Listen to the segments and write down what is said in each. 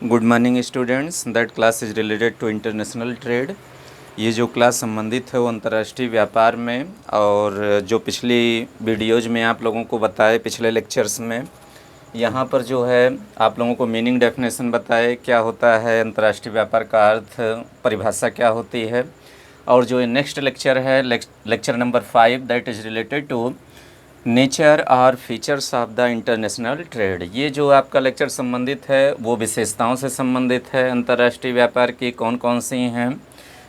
Good morning students, that class is related to international trade. ये जो class संबंधित है वो अंतर्राष्ट्रीय व्यापार में, और जो पिछली वीडियोज़ में आप लोगों को बताए, पिछले लेक्चर्स में यहाँ पर जो है आप लोगों को मीनिंग डेफिनेशन बताए, क्या होता है अंतर्राष्ट्रीय व्यापार का अर्थ, परिभाषा क्या होती है। और जो नेक्स्ट लेक्चर है lecture number 5, that is related to nature और features of the international trade. ये जो आपका लेक्चर संबंधित है वो विशेषताओं से संबंधित है। अंतर्राष्ट्रीय व्यापार की कौन कौन सी हैं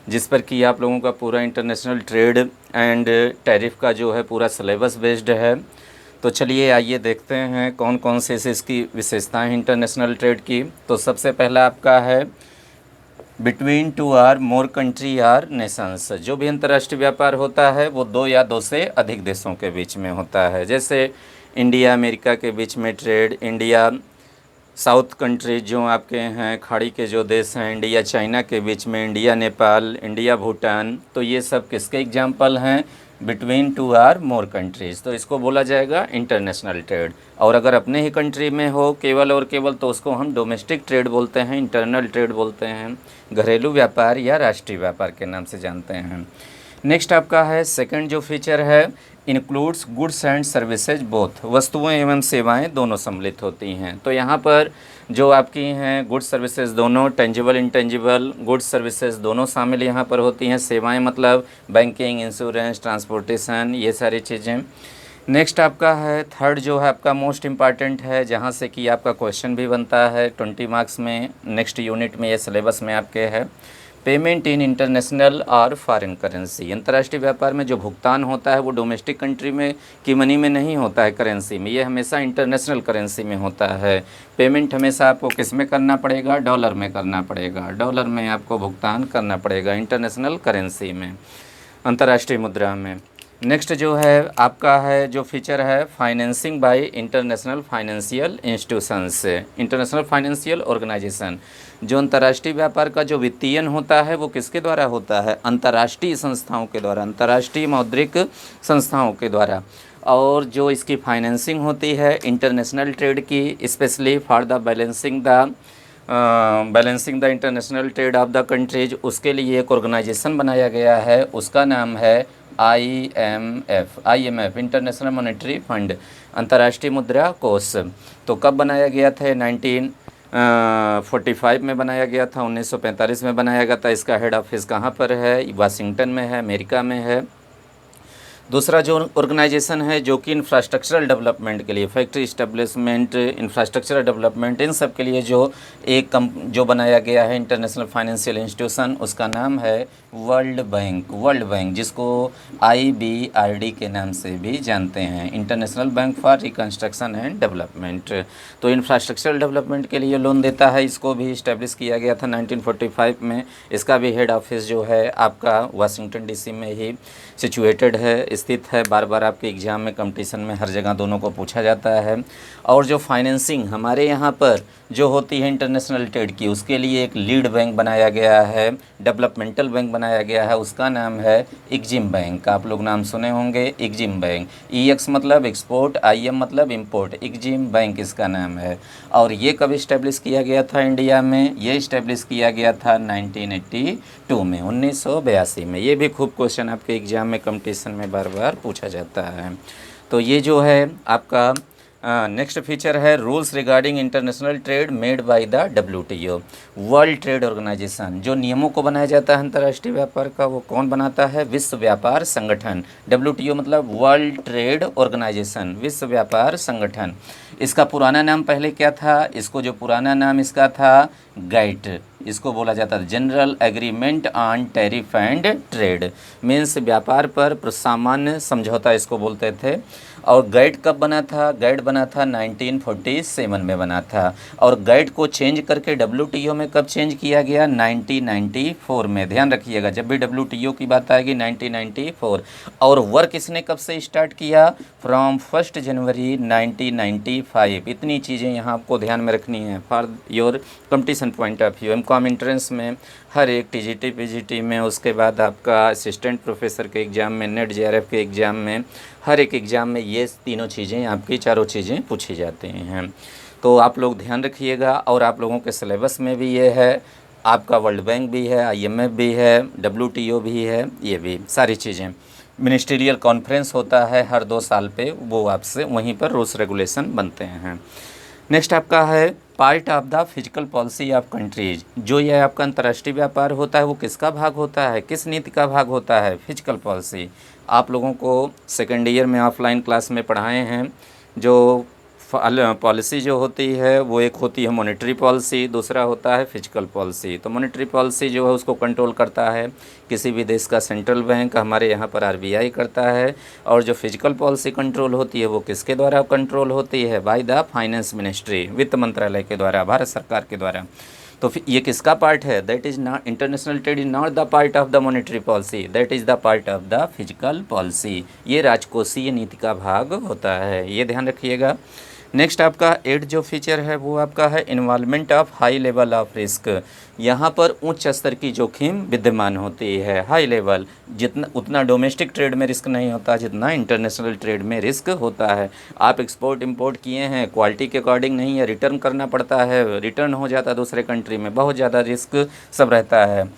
जिस पर कि आप लोगों का पूरा इंटरनेशनल ट्रेड एंड टैरिफ का जो है पूरा सिलेबस बेस्ड है। तो चलिए आइए देखते हैं कौन कौन से इसकी विशेषताएं हैं इंटरनेशनल ट्रेड की। तो सबसे पहला आपका है between two or more country or nations. जो भी अंतर्राष्ट्रीय व्यापार होता है वो दो या दो से अधिक देशों के बीच में होता है। जैसे इंडिया अमेरिका के बीच में ट्रेड, इंडिया साउथ कंट्री जो आपके हैं खाड़ी के जो देश हैं, इंडिया चाइना के बीच में, इंडिया नेपाल, इंडिया भूटान, तो ये सब किसके एग्जाम्पल हैं? Between two or more countries. तो इसको बोला जाएगा इंटरनेशनल ट्रेड। और अगर अपने ही कंट्री में हो केवल और केवल तो उसको हम डोमेस्टिक ट्रेड बोलते हैं, इंटरनल ट्रेड बोलते हैं, घरेलू व्यापार या राष्ट्रीय व्यापार के नाम से जानते हैं। नेक्स्ट आपका है सेकंड जो फीचर है, includes goods and services both. वस्तुएं एवं सेवाएं दोनों सम्मिलित होती हैं। तो यहाँ पर जो आपकी हैं गुड्स सर्विसेज दोनों, टेंजिबल इंटेंजिबल गुड्स सर्विसेज दोनों शामिल यहाँ पर होती हैं। सेवाएं मतलब बैंकिंग, इंश्योरेंस, ट्रांसपोर्टेशन, ये सारी चीज़ें। नेक्स्ट आपका है थर्ड जो है आपका मोस्ट इम्पॉर्टेंट है, जहाँ से कि आपका क्वेश्चन भी बनता है 20 मार्क्स में, नेक्स्ट यूनिट में, ये सिलेबस में आपके है। पेमेंट इन इंटरनेशनल और फॉरेन करेंसी। अंतर्राष्ट्रीय व्यापार में जो भुगतान होता है वो डोमेस्टिक कंट्री में की मनी में नहीं होता है, करेंसी में, ये हमेशा इंटरनेशनल करेंसी में होता है। पेमेंट हमेशा आपको किस में करना पड़ेगा? डॉलर में करना पड़ेगा। डॉलर में आपको भुगतान करना पड़ेगा इंटरनेशनल करेंसी में, अंतर्राष्ट्रीय मुद्रा में। नेक्स्ट जो है आपका है जो फीचर है financing by international financial institutions, international financial organisation. जो अंतर्राष्ट्रीय व्यापार का जो वित्तीयन होता है वो किसके द्वारा होता है? अंतर्राष्ट्रीय संस्थाओं के द्वारा, अंतर्राष्ट्रीय मौद्रिक संस्थाओं के द्वारा। और जो इसकी फाइनेंसिंग होती है इंटरनेशनल ट्रेड की, specially for the balancing the international trade off the countries, उसके लिए एक ऑर्गेनाइजेशन बनाया गया है, उसका नाम है IMF, इंटरनेशनल मॉनेटरी फंड, अंतर्राष्ट्रीय मुद्रा कोष। तो कब बनाया गया था? 1945 में बनाया गया था, 1945 में बनाया गया था। इसका हेड ऑफिस कहाँ पर है? वाशिंगटन में है, अमेरिका में है। दूसरा जो ऑर्गेनाइजेशन है जो कि इंफ्रास्ट्रक्चरल डेवलपमेंट के लिए, फैक्ट्री इस्टेब्लिशमेंट, इंफ्रास्ट्रक्चरल डेवलपमेंट, इन सब के लिए जो जो बनाया गया है इंटरनेशनल फाइनेंशियल इंस्टीट्यूशन, उसका नाम है वर्ल्ड बैंक, जिसको IBRD के नाम से भी जानते हैं, international bank for reconstruction and development. तो इंफ्रास्ट्रक्चरल डेवलपमेंट के लिए लोन देता है। इसको भी इस्टेब्लिश किया गया था 1945 में। इसका भी हेड ऑफिस जो है आपका वाशिंगटन DC में ही सिचुएटेड है, स्थित है। बार बार आपके एग्ज़ाम में, कंपटीशन में हर जगह दोनों को पूछा जाता है। और जो फाइनेंसिंग हमारे यहाँ पर जो होती है इंटरनेशनल ट्रेड की, उसके लिए एक लीड बैंक बनाया गया है, डेवलपमेंटल बैंक बनाया गया है, उसका नाम है एग्जिम बैंक। आप लोग नाम सुने होंगे, एग्जिम बैंक। EX मतलब एक्सपोर्ट, IM मतलब इम्पोर्ट, एग्जिम बैंक इसका नाम है। और ये कब इस्टेब्लिश किया गया था इंडिया में? ये इस्टेब्लिश किया गया था 1982 में, 1982 में। ये भी खूब क्वेश्चन आपके एग्ज़ाम में, कंपटीशन में बार बार पूछा जाता है। तो ये जो है आपका नेक्स्ट फीचर है rules regarding international trade made by the WTO, world trade organisation. जो नियमों को बनाया जाता है अंतर्राष्ट्रीय व्यापार का, वो कौन बनाता है? विश्व व्यापार संगठन। WTO मतलब वर्ल्ड ट्रेड ऑर्गेनाइजेशन, विश्व व्यापार संगठन। इसका पुराना नाम पहले क्या था? इसको जो पुराना नाम इसका था GATT, इसको बोला जाता है general agreement on tariff and trade, means व्यापार पर सामान्य समझौता इसको बोलते थे। और GATT कब बना था? GATT बना था 1947 में बना था। और GATT को चेंज करके WTO में कब चेंज किया गया? 1994 में। ध्यान रखिएगा, जब भी WTO की बात आएगी 1994। और वर्क इसने कब से स्टार्ट किया? फ्रॉम 1 जनवरी 1995। इतनी चीज़ें यहाँ आपको ध्यान में रखनी है for your competition point of view. MCOM entrance में हर एक TGT PGT में, उसके बाद आपका असिस्टेंट प्रोफेसर के एग्ज़ाम में, नेट JRF के एग्ज़ाम में, हर एक एग्ज़ाम में ये तीनों चीज़ें, आपकी चारों चीज़ें पूछी जाती हैं। तो आप लोग ध्यान रखिएगा। और आप लोगों के सिलेबस में भी ये है, आपका वर्ल्ड बैंक भी है, IMF भी है, WTO भी है, ये भी सारी चीज़ें। मिनिस्ट्रियल कॉन्फ्रेंस होता है हर 2 साल पे, वो आपसे वहीं पर रूल्स रेगुलेशन बनते हैं। नेक्स्ट आपका है part of the physical policy of countries. जो ये आपका अंतर्राष्ट्रीय व्यापार होता है वो किसका भाग होता है, किस नीति का भाग होता है? Physical policy. आप लोगों को सेकेंड ईयर में ऑफलाइन क्लास में पढ़ाए हैं। जो पॉलिसी जो होती है वो एक होती है मॉनेटरी पॉलिसी, दूसरा होता है फिजिकल पॉलिसी। तो मॉनेटरी पॉलिसी जो है उसको कंट्रोल करता है किसी भी देश का सेंट्रल बैंक, हमारे यहाँ पर RBI करता है। और जो फिजिकल पॉलिसी कंट्रोल होती है वो किसके द्वारा कंट्रोल होती है? बाय द फाइनेंस मिनिस्ट्री, वित्त मंत्रालय के द्वारा, भारत सरकार के द्वारा। तो फिर ये किसका पार्ट है? That is not, international trade is not the part of the monetary policy, that is the part of the physical policy. ये राजकोषीय नीति का भाग होता है, ये ध्यान रखिएगा। नेक्स्ट आपका 8 जो फीचर है वो आपका है involvement of high level of risk. यहाँ पर उच्च स्तर की जोखिम विद्यमान होती है। हाई लेवल, जितना उतना डोमेस्टिक ट्रेड में रिस्क नहीं होता जितना इंटरनेशनल ट्रेड में रिस्क होता है। आप एक्सपोर्ट इंपोर्ट किए हैं, क्वालिटी के अकॉर्डिंग नहीं है, रिटर्न करना पड़ता है, रिटर्न हो जाता है दूसरे कंट्री में, बहुत ज़्यादा रिस्क सब रहता है।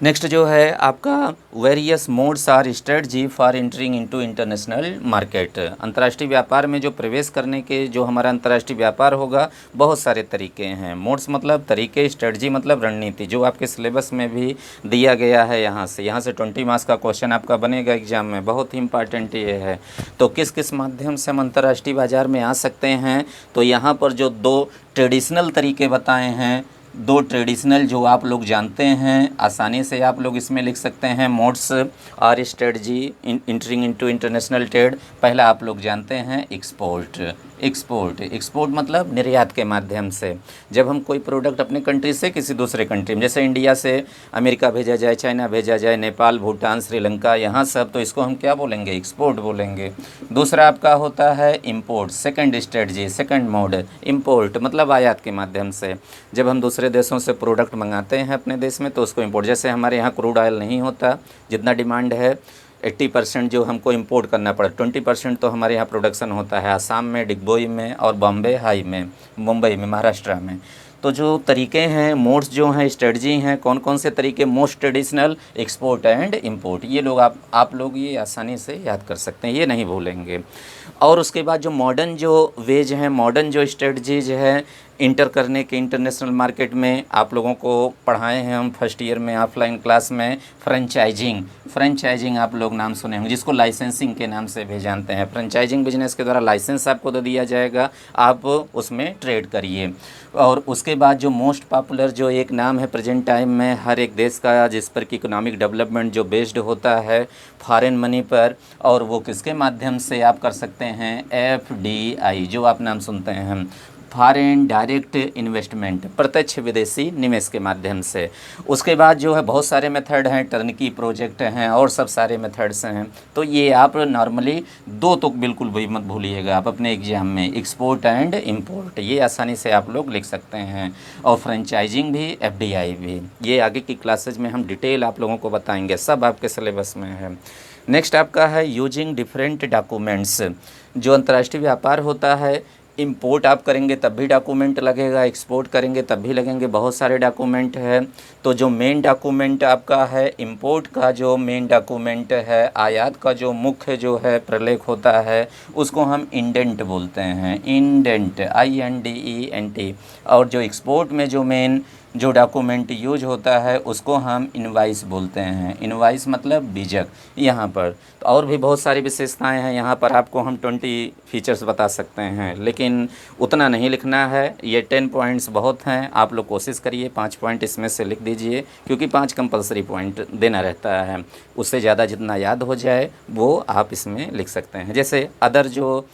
नेक्स्ट जो है आपका various modes or strategy for entering into international market. अंतर्राष्ट्रीय व्यापार में जो प्रवेश करने के, जो हमारा अंतर्राष्ट्रीय व्यापार होगा, बहुत सारे तरीके हैं। मोड्स मतलब तरीके, स्ट्रेटजी मतलब रणनीति, जो आपके सिलेबस में भी दिया गया है। यहाँ से 20 मार्क्स का क्वेश्चन आपका बनेगा एग्जाम में, बहुत ही इंपॉर्टेंट ये है। तो किस किस माध्यम से हम अंतर्राष्ट्रीय बाजार में आ सकते हैं? तो यहाँ पर जो 2 ट्रेडिशनल तरीके बताए हैं, 2 ट्रेडिशनल जो आप लोग जानते हैं, आसानी से आप लोग इसमें लिख सकते हैं। मोड्स और strategy entering into international trade. पहला आप लोग जानते हैं एक्सपोर्ट। एक्सपोर्ट मतलब निर्यात के माध्यम से, जब हम कोई प्रोडक्ट अपने कंट्री से किसी दूसरे कंट्री में, जैसे इंडिया से अमेरिका भेजा जाए, चाइना भेजा जाए, नेपाल, भूटान, श्रीलंका, यहाँ सब, तो इसको हम क्या बोलेंगे? एक्सपोर्ट बोलेंगे। दूसरा आपका होता है import, second strategy, second mode. Import मतलब आयात के माध्यम से, जब हम दूसरे देशों से प्रोडक्ट मंगाते हैं अपने देश में तो उसको इंपोर्ट। जैसे हमारे यहाँ क्रूड ऑयल नहीं होता, जितना डिमांड है 80% जो हमको इंपोर्ट करना पड़ा, 20% तो हमारे यहाँ प्रोडक्शन होता है आसाम में, डिगबोई में, और बॉम्बे हाई में, मुंबई में, महाराष्ट्र में। तो जो तरीके हैं, मोड्स जो हैं, स्ट्रेटजी हैं, कौन कौन से तरीके? Most traditional, export and import. ये लोग आप लोग ये आसानी से याद कर सकते हैं, ये नहीं भूलेंगे। और उसके बाद जो मॉडर्न जो वेज हैं, मॉडर्न जो स्ट्रेटजीज है इंटर करने के इंटरनेशनल मार्केट में, आप लोगों को पढ़ाए हैं हम फर्स्ट ईयर में ऑफलाइन क्लास में। फ्रेंचाइजिंग आप लोग नाम सुने होंगे, जिसको लाइसेंसिंग के नाम से भी जानते हैं। फ्रेंचाइजिंग बिजनेस के द्वारा लाइसेंस आपको दे दिया जाएगा, आप उसमें ट्रेड करिए। और उसके बाद जो मोस्ट पॉपुलर जो एक नाम है प्रेजेंट टाइम में हर एक देश का, जिस पर कि इकोनॉमिक डेवलपमेंट जो बेस्ड होता है फॉरेन मनी पर, और वो किसके माध्यम से आप कर सकते हैं? FDI, जो आप नाम सुनते हैं, फॉरेन डायरेक्ट इन्वेस्टमेंट, प्रत्यक्ष विदेशी निवेश के माध्यम से। उसके बाद जो है बहुत सारे मेथड हैं, टर्नकी प्रोजेक्ट हैं, और सब सारे मेथड्स हैं। तो ये आप नॉर्मली 2 तो बिल्कुल भी मत भूलिएगा आप अपने एग्जाम में, एक्सपोर्ट एंड इंपोर्ट, ये आसानी से आप लोग लिख सकते हैं। और फ्रेंचाइजिंग भी, FDI भी, ये आगे की क्लासेज में हम डिटेल आप लोगों को बताएंगे, सब आपके सिलेबस में है। नेक्स्ट आपका है यूजिंग डिफरेंट डॉक्यूमेंट्स। जो अंतर्राष्ट्रीय व्यापार होता है, इंपोर्ट आप करेंगे तब भी डॉक्यूमेंट लगेगा, एक्सपोर्ट करेंगे तब भी लगेंगे, बहुत सारे डॉक्यूमेंट है। तो जो मेन डॉक्यूमेंट आपका है इंपोर्ट का, जो मेन डॉक्यूमेंट है, आयात का जो मुख्य जो है प्रलेख होता है, उसको हम इंडेंट बोलते हैं, इंडेंट, INDENT। और जो एक्सपोर्ट में जो मेन जो डॉक्यूमेंट यूज होता है उसको हम इनवाइस बोलते हैं। इनवाइस मतलब बीजक। यहाँ पर तो और भी बहुत सारी विशेषताएं हैं, यहाँ पर आपको हम 20 फीचर्स बता सकते हैं, लेकिन उतना नहीं लिखना है। ये 10 पॉइंट्स बहुत हैं, आप लोग कोशिश करिए 5 पॉइंट इसमें से लिख दीजिए, क्योंकि 5 कंपलसरी पॉइंट देना रहता है। उससे ज़्यादा जितना याद हो जाए वो आप इसमें लिख सकते हैं। जैसे अदर जो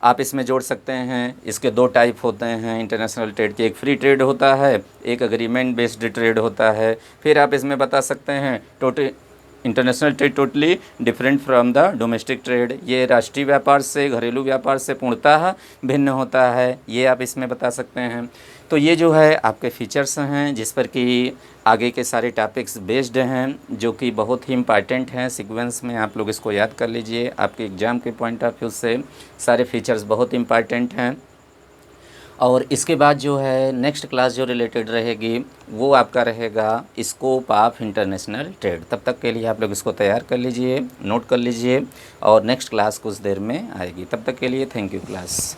आप इसमें जोड़ सकते हैं, इसके 2 टाइप होते हैं इंटरनेशनल ट्रेड के, एक फ्री ट्रेड होता है, एक एग्रीमेंट बेस्ड ट्रेड होता है। फिर आप इसमें बता सकते हैं international trade totally different from the domestic trade, ये राष्ट्रीय व्यापार से, घरेलू व्यापार से पूर्णतः भिन्न होता है, ये आप इसमें बता सकते हैं। तो ये जो है आपके फीचर्स हैं जिस पर कि आगे के सारे टॉपिक्स बेस्ड हैं, जो कि बहुत ही इम्पॉर्टेंट हैं। सीक्वेंस में आप लोग इसको याद कर लीजिए, आपके एग्ज़ाम के पॉइंट ऑफ व्यू से सारे फीचर्स बहुत इम्पॉर्टेंट हैं। और इसके बाद जो है नेक्स्ट क्लास जो रिलेटेड रहेगी वो आपका रहेगा स्कोप ऑफ इंटरनेशनल ट्रेड। तब तक के लिए आप लोग इसको तैयार कर लीजिए, नोट कर लीजिए, और नेक्स्ट क्लास कुछ देर में आएगी। तब तक के लिए थैंक यू क्लास।